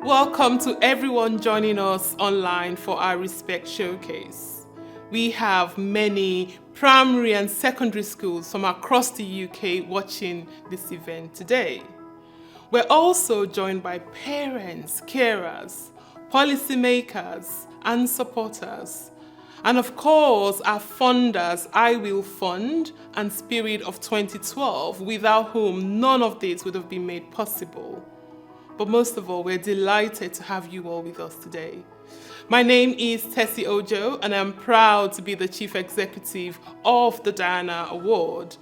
Welcome to everyone joining us online for our Respect Showcase. We have many primary and secondary schools from across the UK watching this event today. We're also joined by parents, carers, policymakers, and supporters. And of course, our funders, I Will Fund and Spirit of 2012, without whom none of this would have been made possible. But most of all, we're delighted to have you all with us today. My name is Tessie Ojo, and I'm proud to be the Chief Executive of the Diana Award.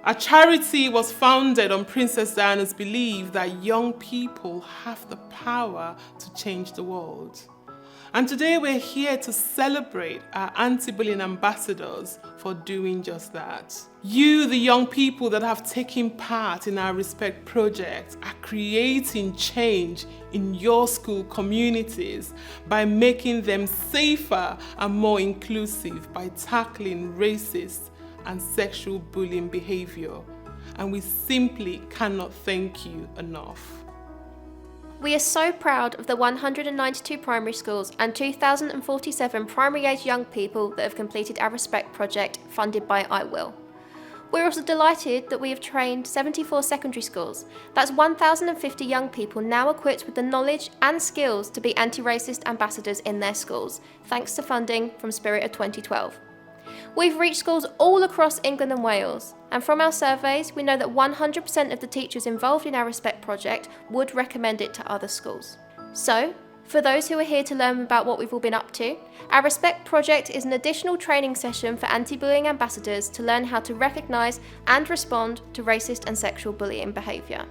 Our charity was founded on Princess Diana's belief that young people have the power to change the world. And today we're here to celebrate our anti-bullying ambassadors for doing just that. You, the young people that have taken part in our Respect project, are creating change in your school communities by making them safer and more inclusive by tackling racist and sexual bullying behaviour. And we simply cannot thank you enough. We are so proud of the 192 primary schools and 2,047 primary age young people that have completed our Respect project funded by I Will. We're also delighted that we have trained 74 secondary schools. That's 1,050 young people now equipped with the knowledge and skills to be anti-racist ambassadors in their schools, thanks to funding from Spirit of 2012. We've reached schools all across England and Wales, and from our surveys, we know that 100% of the teachers involved in our Respect project would recommend it to other schools. So, for those who are here to learn about what we've all been up to, our Respect project is an additional training session for anti-bullying ambassadors to learn how to recognise and respond to racist and sexual bullying behaviour.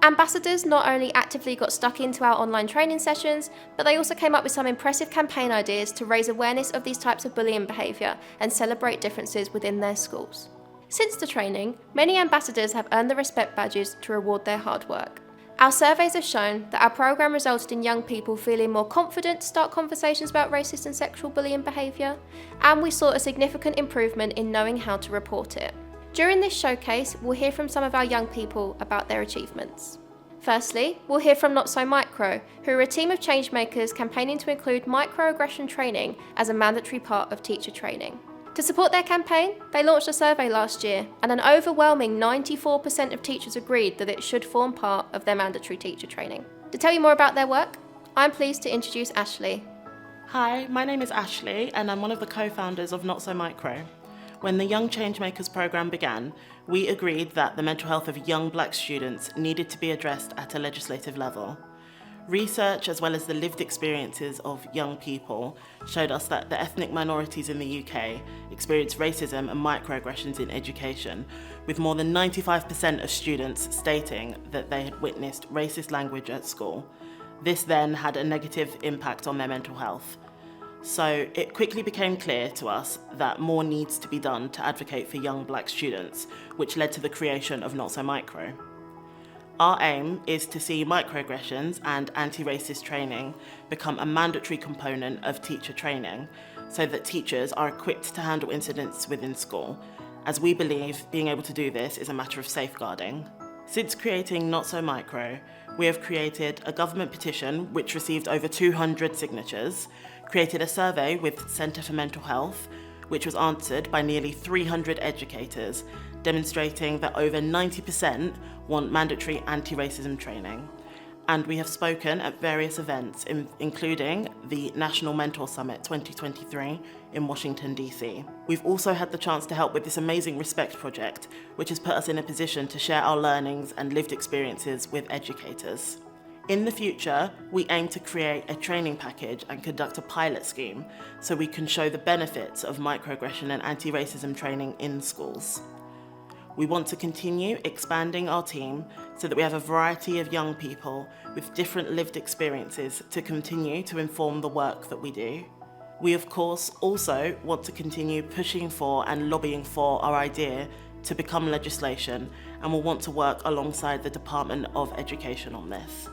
Ambassadors not only actively got stuck into our online training sessions, but they also came up with some impressive campaign ideas to raise awareness of these types of bullying behaviour and celebrate differences within their schools. Since the training, many ambassadors have earned the Respect badges to reward their hard work. Our surveys have shown that our programme resulted in young people feeling more confident to start conversations about racist and sexual bullying behaviour, and we saw a significant improvement in knowing how to report it. During this showcase, we'll hear from some of our young people about their achievements. Firstly, we'll hear from Not So Micro, who are a team of changemakers campaigning to include microaggression training as a mandatory part of teacher training. To support their campaign, they launched a survey last year, and an overwhelming 94% of teachers agreed that it should form part of their mandatory teacher training. To tell you more about their work, I'm pleased to introduce Ashley. Hi, my name is Ashley, and I'm one of the co-founders of Not So Micro. When the Young Changemakers programme began, we agreed that the mental health of young black students needed to be addressed at a legislative level. Research, as well as the lived experiences of young people, showed us that the ethnic minorities in the UK experience racism and microaggressions in education, with more than 95% of students stating that they had witnessed racist language at school. This then had a negative impact on their mental health. So it quickly became clear to us that more needs to be done to advocate for young black students, which led to the creation of Not So Micro. Our aim is to see microaggressions and anti-racist training become a mandatory component of teacher training so that teachers are equipped to handle incidents within school, as we believe being able to do this is a matter of safeguarding. Since creating Not So Micro, we have created a government petition which received over 200 signatures, created a survey with Centre for Mental Health, which was answered by nearly 300 educators, demonstrating that over 90% want mandatory anti-racism training. And we have spoken at various events, including the National Mentor Summit 2023 in Washington, DC. We've also had the chance to help with this amazing Respect project, which has put us in a position to share our learnings and lived experiences with educators. In the future, we aim to create a training package and conduct a pilot scheme so we can show the benefits of microaggression and anti-racism training in schools. We want to continue expanding our team so that we have a variety of young people with different lived experiences to continue to inform the work that we do. We, of course, also want to continue pushing for and lobbying for our idea to become legislation, and will want to work alongside the Department of Education on this.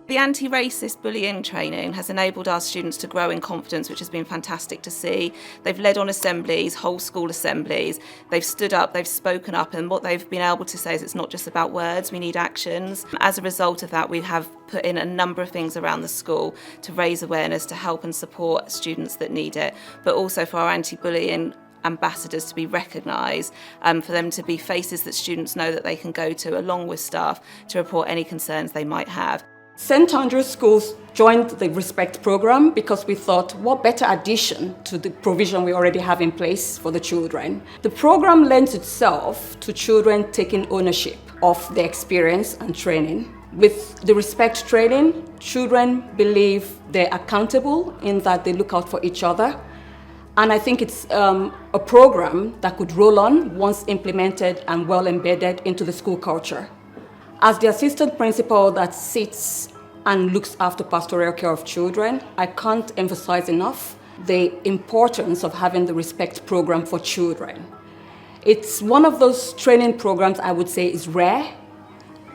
The anti-racist bullying training has enabled our students to grow in confidence, which has been fantastic to see. They've led on assemblies, whole school assemblies. They've stood up, they've spoken up, and what they've been able to say is it's not just about words, we need actions. As a result of that, we have put in a number of things around the school to raise awareness, to help and support students that need it, but also for our anti-bullying ambassadors to be recognised, for them to be faces that students know that they can go to along with staff to report any concerns they might have. St. Andrew's Schools joined the Respect program because we thought, what better addition to the provision we already have in place for the children. The program lends itself to children taking ownership of their experience and training. With the Respect training, children believe they're accountable in that they look out for each other. And I think it's a program that could roll on once implemented and well embedded into the school culture. As the assistant principal that sits and looks after pastoral care of children, I can't emphasize enough the importance of having the Respect program for children. It's one of those training programs I would say is rare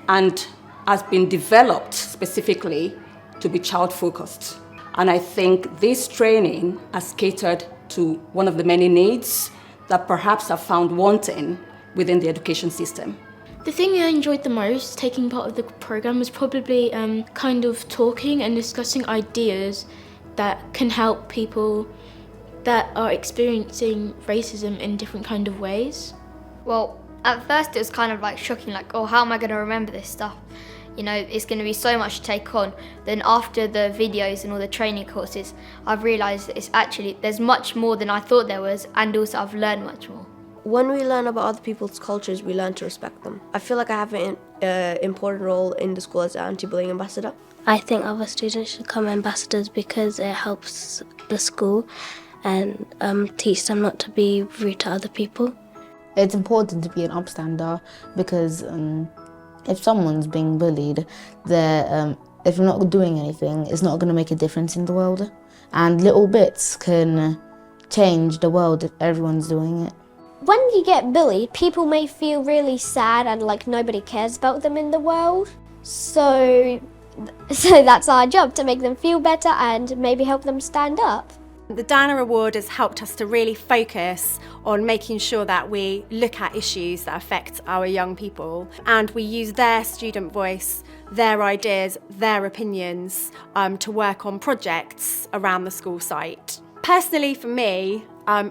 and has been developed specifically to be child-focused. And I think this training has catered to one of the many needs that perhaps are found wanting within the education system. The thing I enjoyed the most taking part of the program was probably kind of talking and discussing ideas that can help people that are experiencing racism in different kind of ways. Well, at first it was kind of like shocking, like, oh, how am I going to remember this stuff? You know, it's going to be so much to take on. Then after the videos and all the training courses, I've realised that it's actually, there's much more than I thought there was, and also I've learned much more. When we learn about other people's cultures, we learn to respect them. I feel like I have an important role in the school as an anti-bullying ambassador. I think other students should become ambassadors because it helps the school and teach them not to be rude to other people. It's important to be an upstander because if someone's being bullied, if you're not doing anything, it's not going to make a difference in the world. And little bits can change the world if everyone's doing it. When you get bullied, people may feel really sad and like nobody cares about them in the world. So that's our job, to make them feel better and maybe help them stand up. The Diana Award has helped us to really focus on making sure that we look at issues that affect our young people, and we use their student voice, their ideas, their opinions to work on projects around the school site. Personally, for me,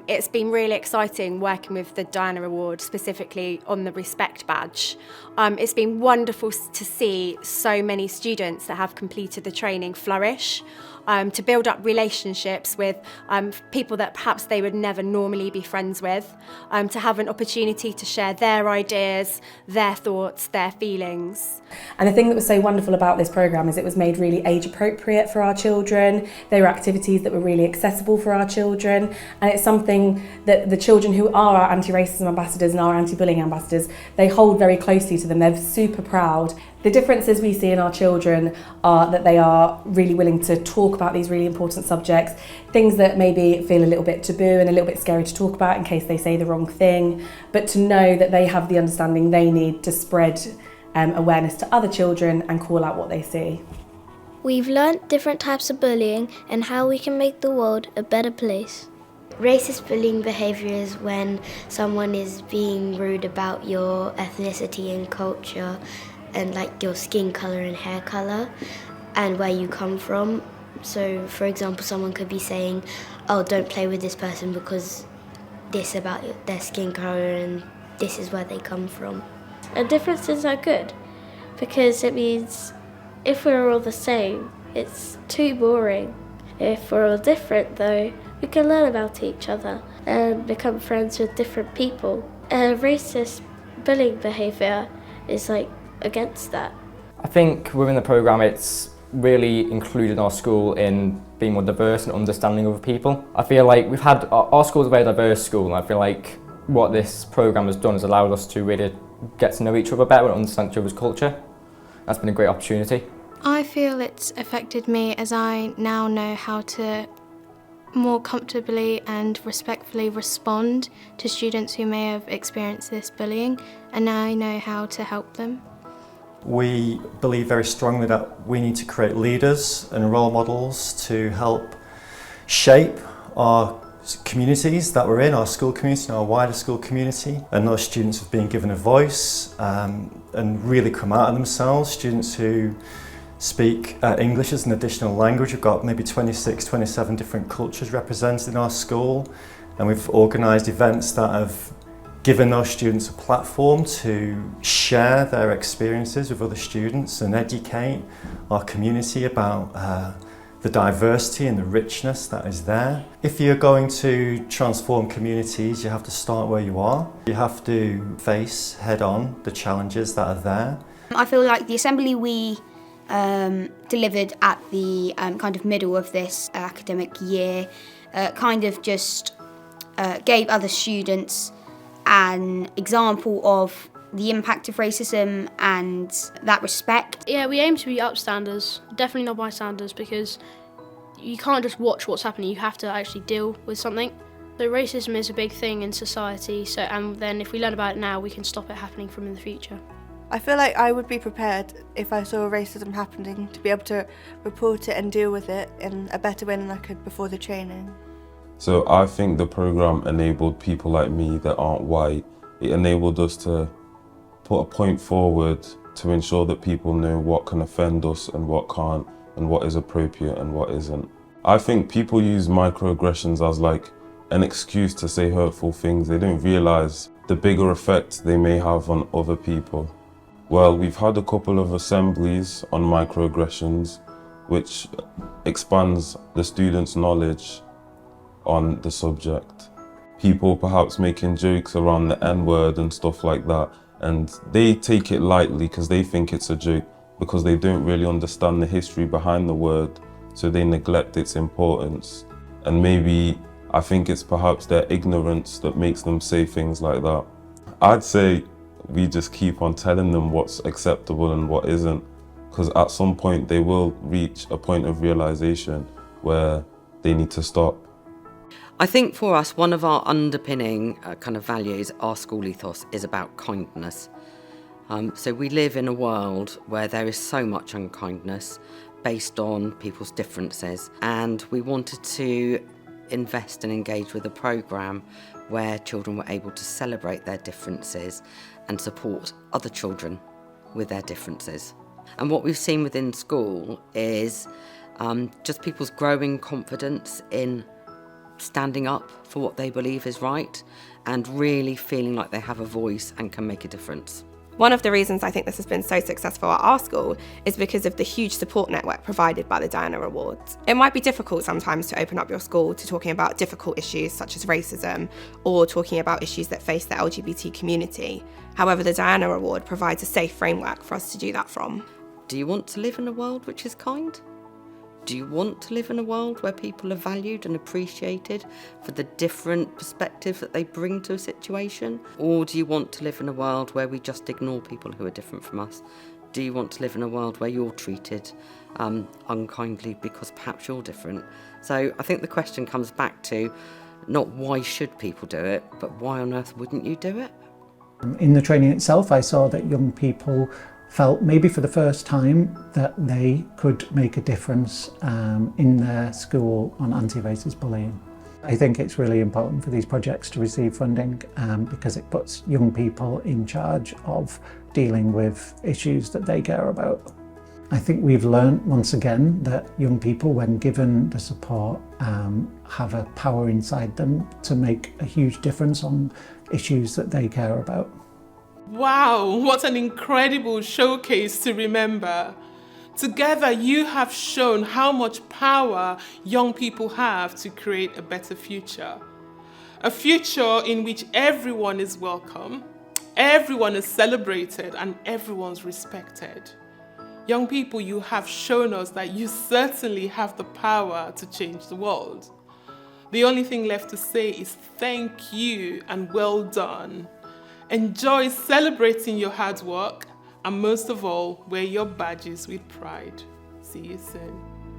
it's been really exciting working with the Diana Award, specifically on the Respect badge. It's been wonderful to see so many students that have completed the training flourish, to build up relationships with people that perhaps they would never normally be friends with, to have an opportunity to share their ideas, their thoughts, their feelings. And the thing that was so wonderful about this programme is it was made really age appropriate for our children. There were activities that were really accessible for our children, and it's something that the children who are our anti-racism ambassadors and our anti-bullying ambassadors, they hold very closely to them. They're super proud. The differences we see in our children are that they are really willing to talk about these really important subjects, things that maybe feel a little bit taboo and a little bit scary to talk about in case they say the wrong thing, but to know that they have the understanding they need to spread awareness to other children and call out what they see. We've learnt different types of bullying and how we can make the world a better place. Racist bullying behaviour is when someone is being rude about your ethnicity and culture, and like your skin colour and hair colour and where you come from. So for example, someone could be saying, oh, don't play with this person because this about their skin colour and this is where they come from. And differences are good because it means if we're all the same, it's too boring. If we're all different though, we can learn about each other and become friends with different people. Racist bullying behaviour is like against that. I think within the programme it's really included our school in being more diverse and understanding other people. I feel like we've had, our school is a very diverse school, and I feel like what this programme has done is allowed us to really get to know each other better and understand each other's culture. That's been a great opportunity. I feel it's affected me as I now know how to more comfortably and respectfully respond to students who may have experienced this bullying, and now I know how to help them. We believe very strongly that we need to create leaders and role models to help shape our communities that we're in, our school community, our wider school community, and those students have been given a voice and really come out of themselves. Students who speak English as an additional language. We've got maybe 26, 27 different cultures represented in our school, and we've organised events that have given those students a platform to share their experiences with other students and educate our community about the diversity and the richness that is there. If you're going to transform communities, you have to start where you are. You have to face head on the challenges that are there. I feel like the assembly we delivered at the kind of middle of this academic year kind of just gave other students an example of the impact of racism and that respect. Yeah, we aim to be upstanders, definitely not bystanders, because you can't just watch what's happening, you have to actually deal with something. So racism is a big thing in society, and then if we learn about it now, we can stop it happening from in the future. I feel like I would be prepared if I saw racism happening to be able to report it and deal with it in a better way than I could before the training. So I think the programme enabled people like me that aren't white. It enabled us to put a point forward to ensure that people know what can offend us and what can't, and what is appropriate and what isn't. I think people use microaggressions as like an excuse to say hurtful things. They don't realise the bigger effect they may have on other people. Well, we've had a couple of assemblies on microaggressions, which expands the students' knowledge on the subject. People perhaps making jokes around the N-word and stuff like that, and they take it lightly because they think it's a joke, because they don't really understand the history behind the word, so they neglect its importance. And maybe I think it's perhaps their ignorance that makes them say things like that. I'd say we just keep on telling them what's acceptable and what isn't, because at some point they will reach a point of realisation where they need to stop. I think for us, one of our underpinning kind of values, our school ethos, is about kindness. So we live in a world where there is so much unkindness based on people's differences, and we wanted to invest and engage with a programme where children were able to celebrate their differences and support other children with their differences. And what we've seen within school is just people's growing confidence in standing up for what they believe is right and really feeling like they have a voice and can make a difference. One of the reasons I think this has been so successful at our school is because of the huge support network provided by the Diana Awards. It might be difficult sometimes to open up your school to talking about difficult issues such as racism or talking about issues that face the LGBT community. However, the Diana Award provides a safe framework for us to do that from. Do you want to live in a world which is kind? Do you want to live in a world where people are valued and appreciated for the different perspectives that they bring to a situation? Or do you want to live in a world where we just ignore people who are different from us? Do you want to live in a world where you're treated unkindly because perhaps you're different? So I think the question comes back to not why should people do it, but why on earth wouldn't you do it? In the training itself, I saw that young people felt maybe for the first time that they could make a difference in their school on anti-racist bullying. I think it's really important for these projects to receive funding because it puts young people in charge of dealing with issues that they care about. I think we've learned once again that young people, when given the support, have a power inside them to make a huge difference on issues that they care about. Wow, what an incredible showcase to remember. Together, you have shown how much power young people have to create a better future. A future in which everyone is welcome, everyone is celebrated, and everyone's respected. Young people, you have shown us that you certainly have the power to change the world. The only thing left to say is thank you and well done. Enjoy celebrating your hard work, and most of all, wear your badges with pride. See you soon.